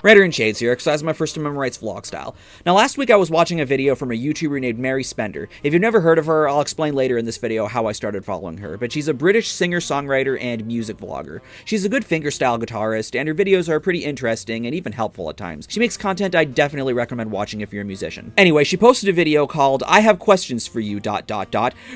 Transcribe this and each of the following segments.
RanterInShades here, because that's my first Amendment Rights vlog style. Now last week I was watching a video from a YouTuber named Mary Spender. If you've never heard of her, I'll explain later in this video how I started following her, but she's a British singer-songwriter and music vlogger. She's a good fingerstyle guitarist, and her videos are pretty interesting and even helpful at times. She makes content I definitely recommend watching if you're a musician. Anyway, she posted a video called I Have Questions For You ...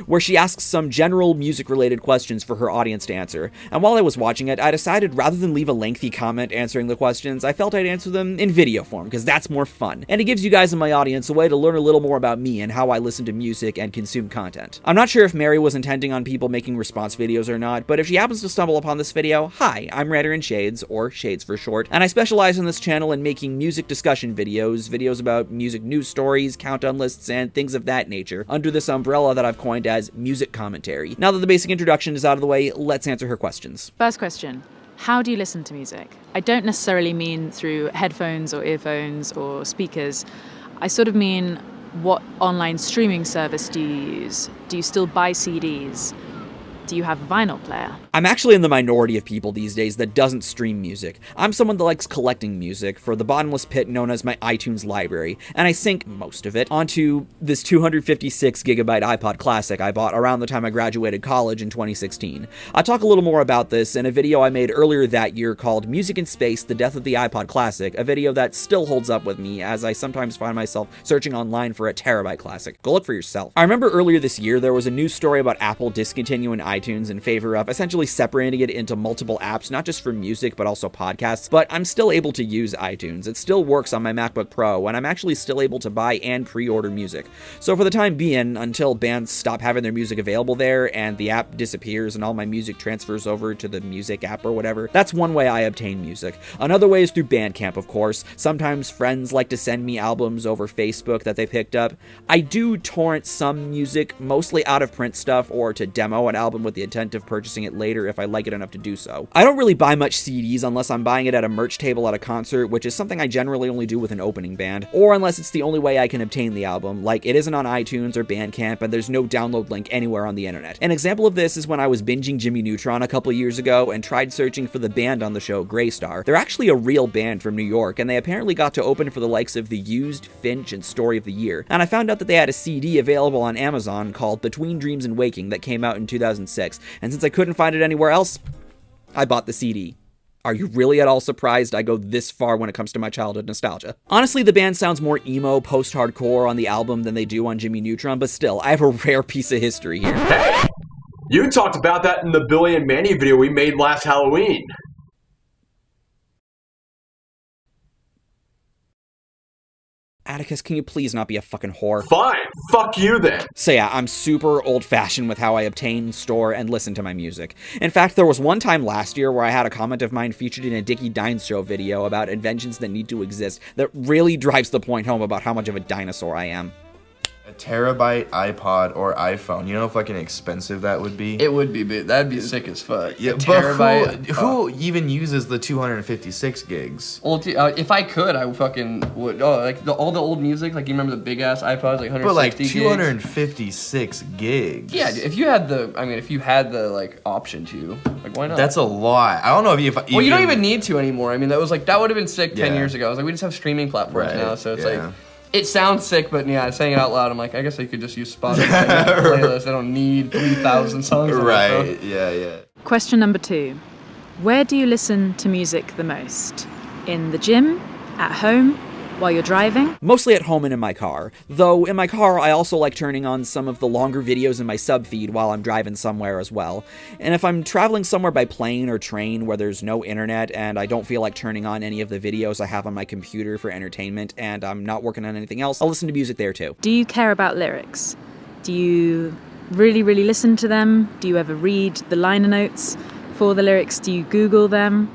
where she asks some general music-related questions for her audience to answer. And while I was watching it, I decided rather than leave a lengthy comment answering the questions, I felt I'd answer them in video form, because that's more fun. And it gives you guys in my audience a way to learn a little more about me and how I listen to music and consume content. I'm not sure if Mary was intending on people making response videos or not, but if she happens to stumble upon this video, hi, I'm RanterInShades, or Shades for short, and I specialize on this channel in making music discussion videos about music news stories, countdown lists, and things of that nature, under this umbrella that I've coined as music commentary. Now that the basic introduction is out of the way, let's answer her questions. First question. How do you listen to music? I don't necessarily mean through headphones or earphones or speakers. I sort of mean, what online streaming service do you use? Do you still buy CDs? Do you have a vinyl player? I'm actually in the minority of people these days that doesn't stream music. I'm someone that likes collecting music for the bottomless pit known as my iTunes library, and I sync most of it onto this 256 gigabyte iPod Classic I bought around the time I graduated college in 2016. I'll talk a little more about this in a video I made earlier that year called Music in Space, The Death of the iPod Classic, a video that still holds up with me as I sometimes find myself searching online for a terabyte classic. Go look for yourself. I remember earlier this year there was a news story about Apple discontinuing iTunes in favor of essentially separating it into multiple apps, not just for music, but also podcasts, but I'm still able to use iTunes. It still works on my MacBook Pro, and I'm actually still able to buy and pre-order music. So for the time being, until bands stop having their music available there, and the app disappears and all my music transfers over to the music app or whatever, that's one way I obtain music. Another way is through Bandcamp, of course. Sometimes friends like to send me albums over Facebook that they picked up. I do torrent some music, mostly out of print stuff, or to demo an album with the intent of purchasing it later if I like it enough to do so. I don't really buy much CDs unless I'm buying it at a merch table at a concert, which is something I generally only do with an opening band, or unless it's the only way I can obtain the album, like it isn't on iTunes or Bandcamp and there's no download link anywhere on the internet. An example of this is when I was binging Jimmy Neutron a couple years ago and tried searching for the band on the show, Greystar. They're actually a real band from New York, and they apparently got to open for the likes of The Used, Finch, and Story of the Year, and I found out that they had a CD available on Amazon called Between Dreams and Waking that came out in 2006, and since I couldn't find it anywhere else, I bought the CD. Are you really at all surprised I go this far when it comes to my childhood nostalgia? Honestly, the band sounds more emo, post-hardcore on the album than they do on Jimmy Neutron, but still, I have a rare piece of history here. Hey! You talked about that in the Billy and Manny video we made last Halloween. Atticus, can you please not be a fucking whore? Fine, fuck you then. So yeah, I'm super old-fashioned with how I obtain, store, and listen to my music. In fact, there was one time last year where I had a comment of mine featured in a Dickie Dines Show video about inventions that need to exist that really drives the point home about how much of a dinosaur I am. A terabyte iPod or iPhone. You know how fucking expensive that would be? It would be, but that'd be sick as fuck. Yeah, a terabyte. But who even uses the 256 gigs? Well, if I could, I fucking would. Oh, like all the old music, like you remember the big ass iPods, like 160 But like gigs? 256 gigs. Yeah, if you had the like option to, like why not? That's a lot. I don't know if you. Well, you don't even need to anymore. I mean, that would have been sick 10 Yeah. years ago. I was like, we just have streaming platforms now, so it's yeah. like. It sounds sick, but yeah, saying it out loud, I'm like, I guess I could just use Spotify playlist. I don't need 3,000 songs. Right, yeah. Question number 2. Where do you listen to music the most? In the gym? At home? While you're driving? Mostly at home and in my car. Though in my car, I also like turning on some of the longer videos in my sub feed while I'm driving somewhere as well. And if I'm traveling somewhere by plane or train where there's no internet and I don't feel like turning on any of the videos I have on my computer for entertainment and I'm not working on anything else, I'll listen to music there too. Do you care about lyrics? Do you really listen to them? Do you ever read the liner notes for the lyrics? Do you Google them?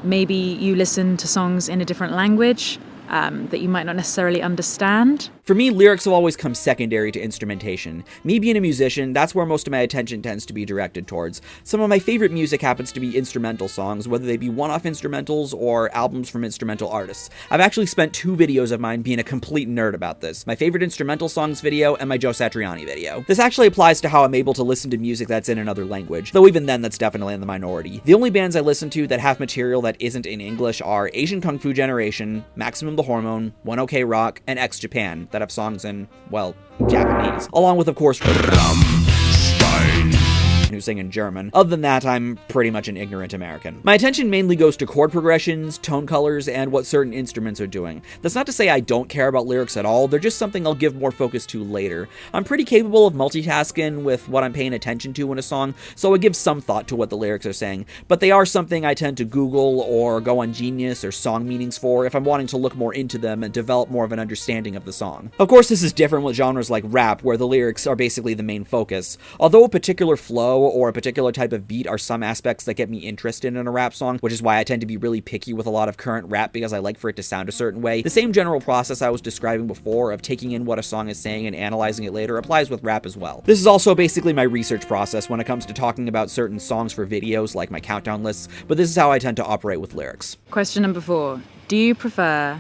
Maybe you listen to songs in a different language? that you might not necessarily understand? For me, lyrics will always come secondary to instrumentation. Me being a musician, that's where most of my attention tends to be directed towards. Some of my favorite music happens to be instrumental songs, whether they be one-off instrumentals or albums from instrumental artists. I've actually spent 2 videos of mine being a complete nerd about this. My favorite instrumental songs video and my Joe Satriani video. This actually applies to how I'm able to listen to music that's in another language, though even then that's definitely in the minority. The only bands I listen to that have material that isn't in English are Asian Kung Fu Generation, Maximum the Hormone, One OK Rock, and X Japan that have songs in, well, Japanese. Along with, of course, who sing in German. Other than that, I'm pretty much an ignorant American. My attention mainly goes to chord progressions, tone colors, and what certain instruments are doing. That's not to say I don't care about lyrics at all, they're just something I'll give more focus to later. I'm pretty capable of multitasking with what I'm paying attention to in a song, so I give some thought to what the lyrics are saying, but they are something I tend to Google or go on Genius or Song Meanings for if I'm wanting to look more into them and develop more of an understanding of the song. Of course, this is different with genres like rap, where the lyrics are basically the main focus. Although a particular flow or a particular type of beat are some aspects that get me interested in a rap song, which is why I tend to be really picky with a lot of current rap because I like for it to sound a certain way. The same general process I was describing before of taking in what a song is saying and analyzing it later applies with rap as well. This is also basically my research process when it comes to talking about certain songs for videos like my countdown lists, but this is how I tend to operate with lyrics. Question number 4. Do you prefer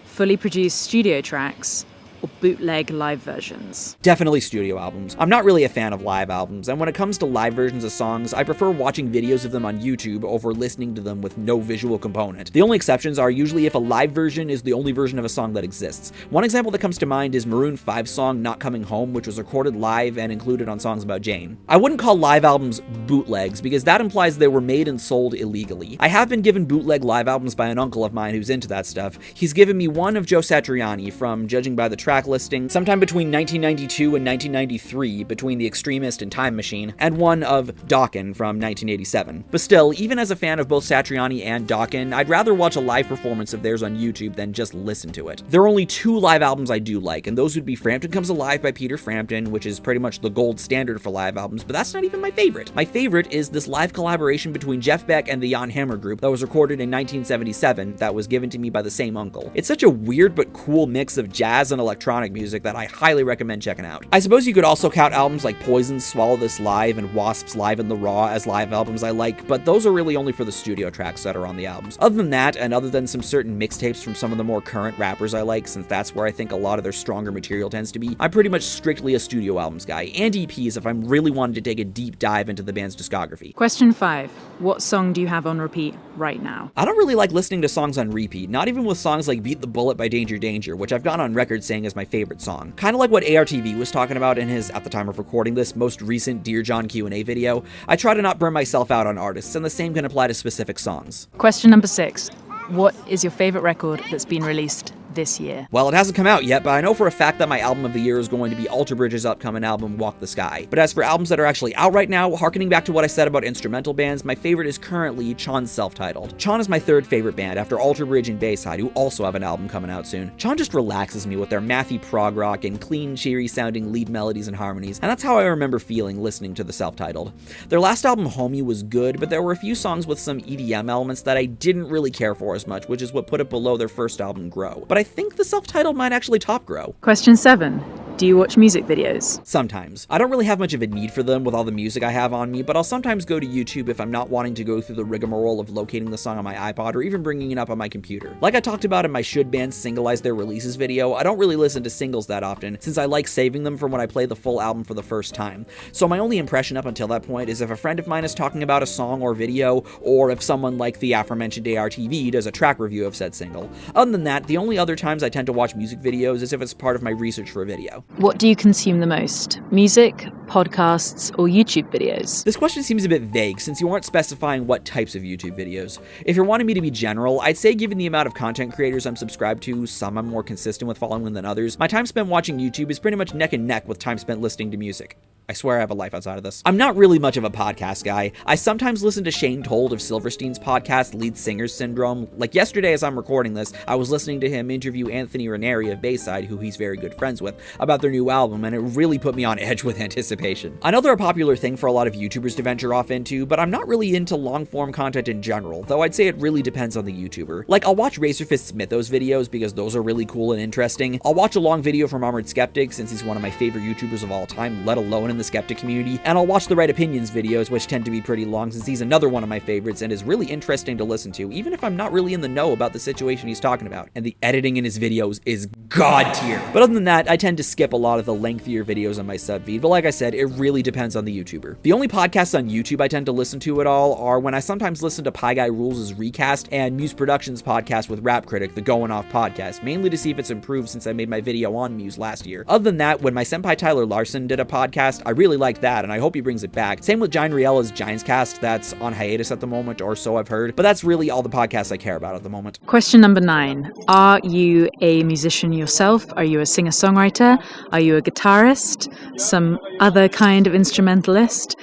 fully produced studio tracks or bootleg live versions? Definitely studio albums. I'm not really a fan of live albums, and when it comes to live versions of songs, I prefer watching videos of them on YouTube over listening to them with no visual component. The only exceptions are usually if a live version is the only version of a song that exists. One example that comes to mind is Maroon 5's song Not Coming Home, which was recorded live and included on Songs About Jane. I wouldn't call live albums bootlegs because that implies they were made and sold illegally. I have been given bootleg live albums by an uncle of mine who's into that stuff. He's given me one of Joe Satriani from, judging by the track listing, sometime between 1992 and 1993 between The Extremist and Time Machine, and one of Dokken from 1987. But still, even as a fan of both Satriani and Dokken, I'd rather watch a live performance of theirs on YouTube than just listen to it. There are only 2 live albums I do like, and those would be Frampton Comes Alive by Peter Frampton, which is pretty much the gold standard for live albums, but that's not even my favorite. My favorite is this live collaboration between Jeff Beck and the Jan Hammer Group that was recorded in 1977 that was given to me by the same uncle. It's such a weird but cool mix of jazz and electronic music that I highly recommend checking out. I suppose you could also count albums like Poison's Swallow This Live and Wasp's Live in the Raw as live albums I like, but those are really only for the studio tracks that are on the albums. Other than that, and other than some certain mixtapes from some of the more current rappers I like, since that's where I think a lot of their stronger material tends to be, I'm pretty much strictly a studio albums guy, and EPs if I'm really wanting to take a deep dive into the band's discography. Question 5. What song do you have on repeat right now? I don't really like listening to songs on repeat, not even with songs like Beat the Bullet by Danger Danger, which I've gone on record saying is my favorite song. Kind of like what ARTV was talking about in his, at the time of recording this, most recent Dear John Q&A video, I try to not burn myself out on artists, and the same can apply to specific songs. Question number 6. What is your favorite record that's been released this year? Well, it hasn't come out yet, but I know for a fact that my album of the year is going to be Alter Bridge's upcoming album, Walk the Sky. But as for albums that are actually out right now, harkening back to what I said about instrumental bands, my favorite is currently Chon's self-titled. Chon is my 3rd favorite band after Alter Bridge and Bayside, who also have an album coming out soon. Chon just relaxes me with their mathy prog rock and clean, cheery sounding lead melodies and harmonies, and that's how I remember feeling listening to the self-titled. Their last album, Homie, was good, but there were a few songs with some EDM elements that I didn't really care for as much, which is what put it below their first album, Grow. But I think the self-titled might actually top Grow. Question 7. Do you watch music videos? Sometimes. I don't really have much of a need for them with all the music I have on me, but I'll sometimes go to YouTube if I'm not wanting to go through the rigmarole of locating the song on my iPod or even bringing it up on my computer. Like I talked about in my Should Bands Singleize Their Releases video, I don't really listen to singles that often, since I like saving them for when I play the full album for the first time. So my only impression up until that point is if a friend of mine is talking about a song or video, or if someone like the aforementioned ARTV does a track review of said single. Other than that, the only other times I tend to watch music videos is if it's part of my research for a video. What do you consume the most? Music, podcasts, or YouTube videos? This question seems a bit vague since you aren't specifying what types of YouTube videos. If you're wanting me to be general, I'd say given the amount of content creators I'm subscribed to, some I'm more consistent with following than others, my time spent watching YouTube is pretty much neck and neck with time spent listening to music. I swear I have a life outside of this. I'm not really much of a podcast guy. I sometimes listen to Shane Told of Silverstein's podcast, Lead Singer's Syndrome. Like yesterday as I'm recording this, I was listening to him interview Anthony Ranieri of Bayside, who he's very good friends with, about their new album, and it really put me on edge with anticipation. I know they're a popular thing for a lot of YouTubers to venture off into, but I'm not really into long-form content in general, though I'd say it really depends on the YouTuber. Like, I'll watch Razorfist Mythos videos because those are really cool and interesting. I'll watch a long video from Armored Skeptic since he's one of my favorite YouTubers of all time, let alone in the skeptic community, and I'll watch the Right Opinions videos, which tend to be pretty long since he's another one of my favorites and is really interesting to listen to, even if I'm not really in the know about the situation he's talking about. And the editing in his videos is god tier. But other than that, I tend to skip a lot of the lengthier videos on my sub feed, but like I said, it really depends on the YouTuber. The only podcasts on YouTube I tend to listen to at all are when I sometimes listen to Pie Guy Rules' Recast and Muse Productions podcast with Rap Critic, the Going Off podcast, mainly to see if it's improved since I made my video on Muse last year. Other than that, when my senpai Tyler Larson did a podcast, I really liked that, and I hope he brings it back. Same with Giant Riella's Giants Cast, that's on hiatus at the moment, or so I've heard, but that's really all the podcasts I care about at the moment. Question number 9. Are you a musician yourself? Are you a singer-songwriter? Are you a guitarist? Some other kind of instrumentalist?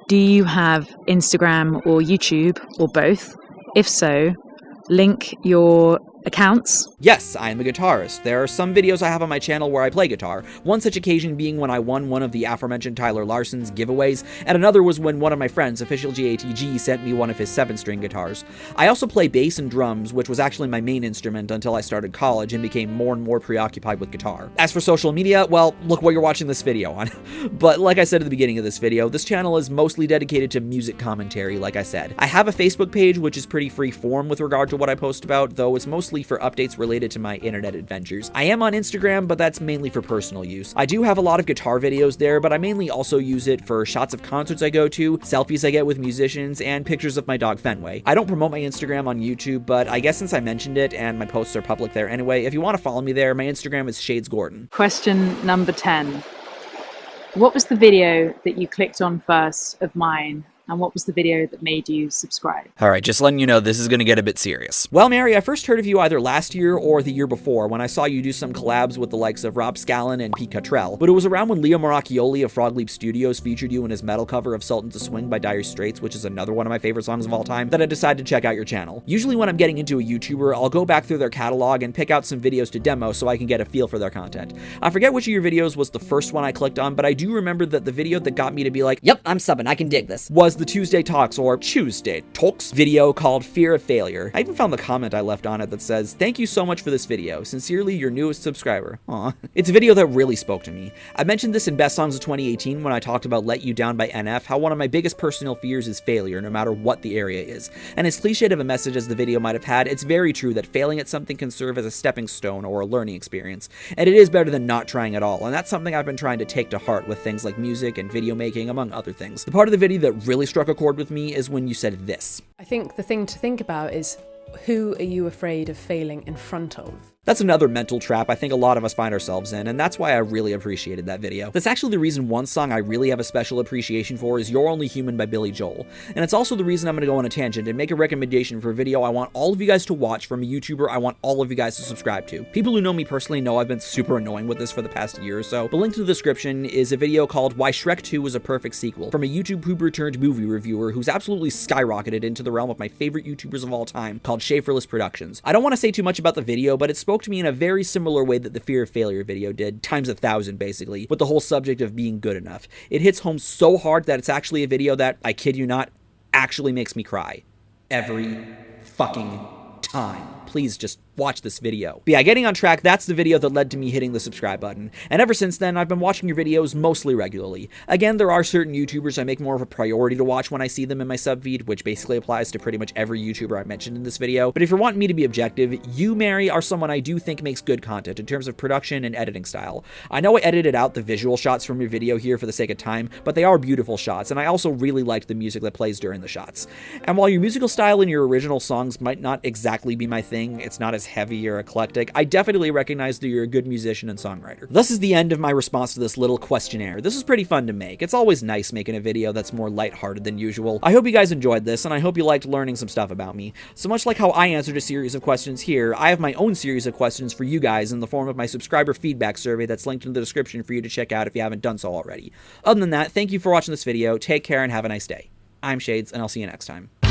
Do you have Instagram or YouTube or both? If so, link your accounts. Yes, I am a guitarist. There are some videos I have on my channel where I play guitar, one such occasion being when I won one of the aforementioned Tyler Larson's giveaways, and another was when one of my friends, Official GATG, sent me one of his 7-string guitars. I also play bass and drums, which was actually my main instrument until I started college and became more and more preoccupied with guitar. As for social media, well, look what you're watching this video on. But like I said at the beginning of this video, this channel is mostly dedicated to music commentary, like I said. I have a Facebook page, which is pretty free form with regard to what I post about, though it's mostly for updates related to my internet adventures. I am on Instagram, but that's mainly for personal use. I do have a lot of guitar videos there, but I mainly also use it for shots of concerts I go to, selfies I get with musicians, and pictures of my dog Fenway. I don't promote my Instagram on YouTube, but I guess since I mentioned it and my posts are public there anyway, if you want to follow me there, my Instagram is Shades Gordon. Question number 10. What was the video that you clicked on first of mine? And what was the video that made you subscribe? Alright, just letting you know this is going to get a bit serious. Well, Mary, I first heard of you either last year or the year before when I saw you do some collabs with the likes of Rob Scallon and Pete Cottrell, but it was around when Leo Maracchioli of Frog Leap Studios featured you in his metal cover of Sultans of Swing by Dire Straits, which is another one of my favorite songs of all time, that I decided to check out your channel. Usually when I'm getting into a YouTuber, I'll go back through their catalog and pick out some videos to demo so I can get a feel for their content. I forget which of your videos was the first one I clicked on, but I do remember that the video that got me to be like, yep, I'm subbing, I can dig this, was the Tuesday Talks or Tuesday Talks video called Fear of Failure. I even found the comment I left on it that says, "Thank you so much for this video. Sincerely, your newest subscriber." Aw. It's a video that really spoke to me. I mentioned this in Best Songs of 2018 when I talked about Let You Down by NF, how one of my biggest personal fears is failure, no matter what the area is. And as cliched of a message as the video might have had, it's very true that failing at something can serve as a stepping stone or a learning experience. And it is better than not trying at all, and that's something I've been trying to take to heart with things like music and video making, among other things. The part of the video that really struck a chord with me is when you said this. I think the thing to think about is, who are you afraid of failing in front of? That's another mental trap I think a lot of us find ourselves in, and that's why I really appreciated that video. That's actually the reason one song I really have a special appreciation for is You're Only Human by Billy Joel. And it's also the reason I'm going to go on a tangent and make a recommendation for a video I want all of you guys to watch from a YouTuber I want all of you guys to subscribe to. People who know me personally know I've been super annoying with this for the past year or so. The link to the description is a video called Why Shrek 2 Was a Perfect Sequel from a YouTube pooper turned movie reviewer who's absolutely skyrocketed into the realm of my favorite YouTubers of all time called Schaeferless Productions. I don't want to say too much about the video, but it spoke to me in a very similar way that the Fear of Failure video did, times 1,000 basically, with the whole subject of being good enough. It hits home so hard that it's actually a video that, I kid you not, actually makes me cry. Every fucking time. Please just watch this video. But yeah, getting on track, that's the video that led to me hitting the subscribe button. And ever since then, I've been watching your videos mostly regularly. Again, there are certain YouTubers I make more of a priority to watch when I see them in my sub feed, which basically applies to pretty much every YouTuber I mentioned in this video. But if you're wanting me to be objective, you, Mary, are someone I do think makes good content in terms of production and editing style. I know I edited out the visual shots from your video here for the sake of time, but they are beautiful shots, and I also really liked the music that plays during the shots. And while your musical style in your original songs might not exactly be my thing, sing. It's not as heavy or eclectic. I definitely recognize that you're a good musician and songwriter. This is the end of my response to this little questionnaire. This was pretty fun to make. It's always nice making a video that's more lighthearted than usual. I hope you guys enjoyed this, and I hope you liked learning some stuff about me. So much like how I answered a series of questions here, I have my own series of questions for you guys in the form of my subscriber feedback survey that's linked in the description for you to check out if you haven't done so already. Other than that, thank you for watching this video, take care, and have a nice day. I'm Shades, and I'll see you next time.